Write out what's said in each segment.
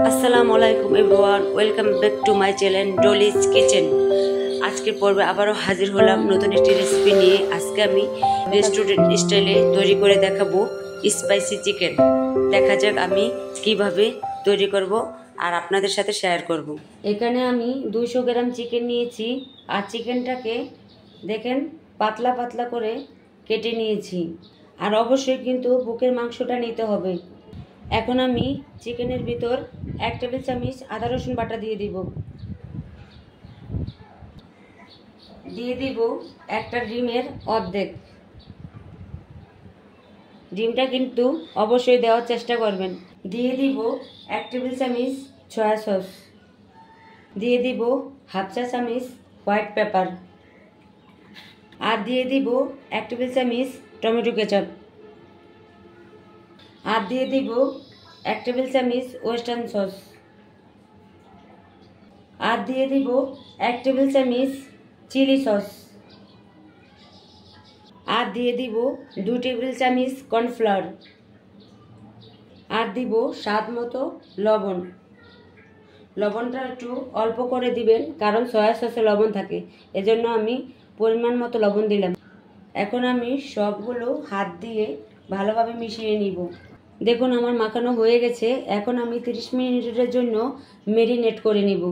আসসালামু আলাইকুম everyone, welcome back to my channel Dolly's Kitchen. আজকের পর্বে আবারও হাজির হলাম নতুন একটি রেসিপি নিয়ে। আজকে আমি রেস্টুরেন্ট স্টাইলে তৈরি করে দেখাবো স্পাইসি চিকেন। দেখা যাক আমি কিভাবে তৈরি করব আর আপনাদের সাথে শেয়ার করব। এখানে আমি 200 গ্রাম চিকেন নিয়েছি আর চিকেনটাকে দেখেন পাতলা পাতলা করে কেটে নিয়েছি। আর অবশ্যই কিন্তু বুকের মাংসটা নিতে হবে। এখন আমি চিকেনের ভিতর 1 টেবিল চামচ আদা রসুন বাটা দিয়ে দিব একটা ডিমের অর্ধেক। ডিমটা কিন্তু অবশ্যই দেওয়ার চেষ্টা করবেন। দিয়ে দিব 1 টেবিল চামচ সয়া সস, দিয়ে দিব হাফ চা চামচ হোয়াইট পেপার, আর দিয়ে দিব 1 টেবিল চামচ টমেটো কেচাপ, আর দিয়ে দিব 1 টেবিল চামচ ওয়েস্টার্ন সস, আর দিয়ে দিব 1 টেবিল চামচ চিলি সস, আর দিয়ে দিব 2 টেবিল চামচ কর্নফ্লাওয়ার, আর দিব স্বাদ মতো লবণ। লবণটা একটু অল্প করে দিবেন, কারণ সয়া সসে লবণ থাকে, এজন্য আমি পরিমাণ মতো লবণ দিলাম। এখন আমি সবগুলো হাত দিয়ে ভালোভাবে মিশিয়ে নিব। দেখুন আমার মাখানো হয়ে গেছে। এখন আমি 30 মিনিটের জন্য মেরিনেট করে নিব।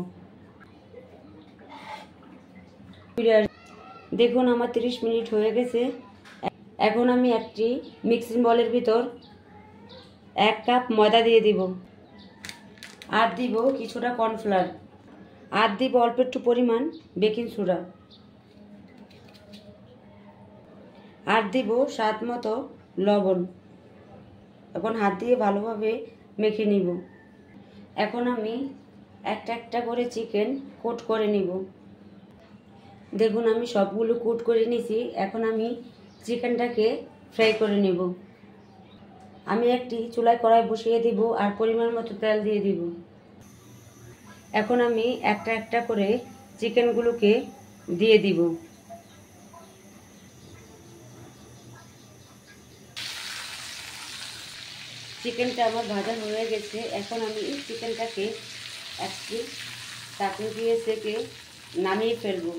দেখুন আমার 30 মিনিট হয়ে গেছে। এখন আমি একটি মিক্সিং বলের ভিতর 1 কাপ ময়দা দিয়ে দিব, আর দিব কিছুটা কর্নফ্লাওয়ার, আর দিব অল্প একটু পরিমাণ বেকিং সোডা, আর দিব স্বাদ মতো লবণ। এখন হাত দিয়ে ভালোভাবে মেখে নিব। এখন আমি একটা একটা করে চিকেন কোট করে নিব। দেখুন আমি সবগুলো কোট করে নিয়েছি। এখন আমি চিকেনটাকে ফ্রাই করে নেব। আমি একটি চুলায় কড়াই বসিয়ে দিব আর পরিমাণ মতো তেল দিয়ে দিব। এখন আমি একটা একটা করে চিকেনগুলোকে দিয়ে দিব। চিকেনটা আমার ভাজা হয়ে গেছে। এখন আমি চিকেনটাকে একটি চাটনি দিয়ে সেঁকে নামিয়ে ফেলবো।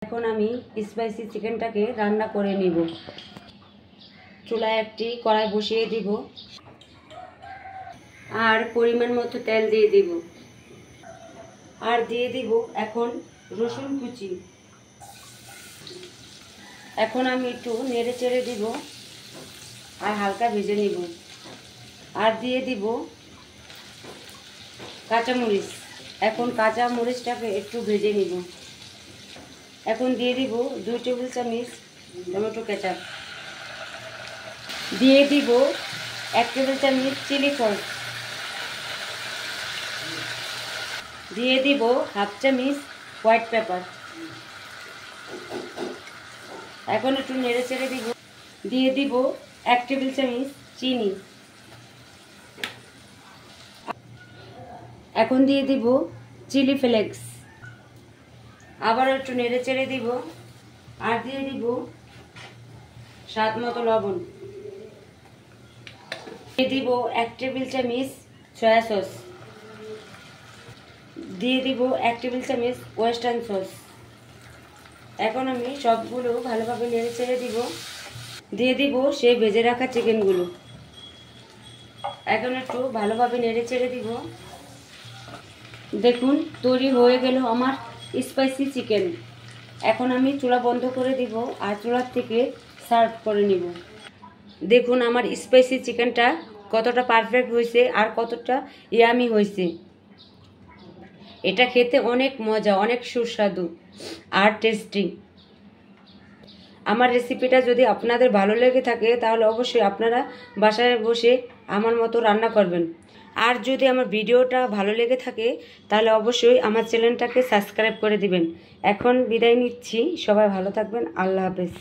এখন আমি স্পাইসি চিকেনটাকে রান্না করে নিব। চুলায় একটি কড়াই বসিয়ে দিব আর পরিমাণ মতো তেল দিয়ে দিব, আর দিয়ে দিব এখন রসুন কুচি। এখন আমি একটু নেড়ে চেড়ে দিব আর হালকা ভেজে নিব, আর দিয়ে দিব কাঁচামরিচ। এখন কাঁচামরিচটাকে একটু ভেজে নিব। এখন দিয়ে দিব 2 টেবিল চামচ টমেটো কেচাপ, দিয়ে দিব 1 টেবিল চামচ চিলি সস, দিয়ে দিব হাফ চামচ হোয়াইট পেপার। এখন একটু নেড়ে চেড়ে দিব। দিয়ে দিব 1 টেবিল চামচ চিনি। এখন দিয়ে দিব চিলি ফ্লেক্স। আবার একটু নেড়ে চেড়ে দিব, আর দিয়ে দিব স্বাদ মতো লবণ। দিয়ে দিব 1 টেবিল চামচ সয়া সস, দিয়ে দিব 1 টেবিল চামচ ওয়েস্টার্ন সস। এখন আমি সবগুলো ভালোভাবে নেড়ে চেড়ে দিব। দিয়ে দিব সেই ভেজে রাখা চিকেনগুলো। এখন একটু ভালোভাবে নেড়ে চেড়ে দিব। দেখুন তৈরি হয়ে গেল আমার স্পাইসি চিকেন। এখন আমি চুলা বন্ধ করে দিব আর চুলার থেকে সার্ভ করে নিব। দেখুন আমার স্পাইসি চিকেনটা কতটা পারফেক্ট হয়েছে আর কতটা ইয়ামি হয়েছে। এটা খেতে অনেক মজা, অনেক সুস্বাদু আর টেস্টি। আমার রেসিপিটা যদি আপনাদের ভালো লেগে থাকে তাহলে অবশ্যই আপনারা বাসায় বসে আমার মতো রান্না করবেন। আর যদি আমার ভিডিওটা ভালো লেগে থাকে তাহলে অবশ্যই আমার চ্যানেলটাকে সাবস্ক্রাইব করে দিবেন। এখন বিদায় নিচ্ছি, সবাই ভালো থাকবেন। আল্লাহ হাফেজ।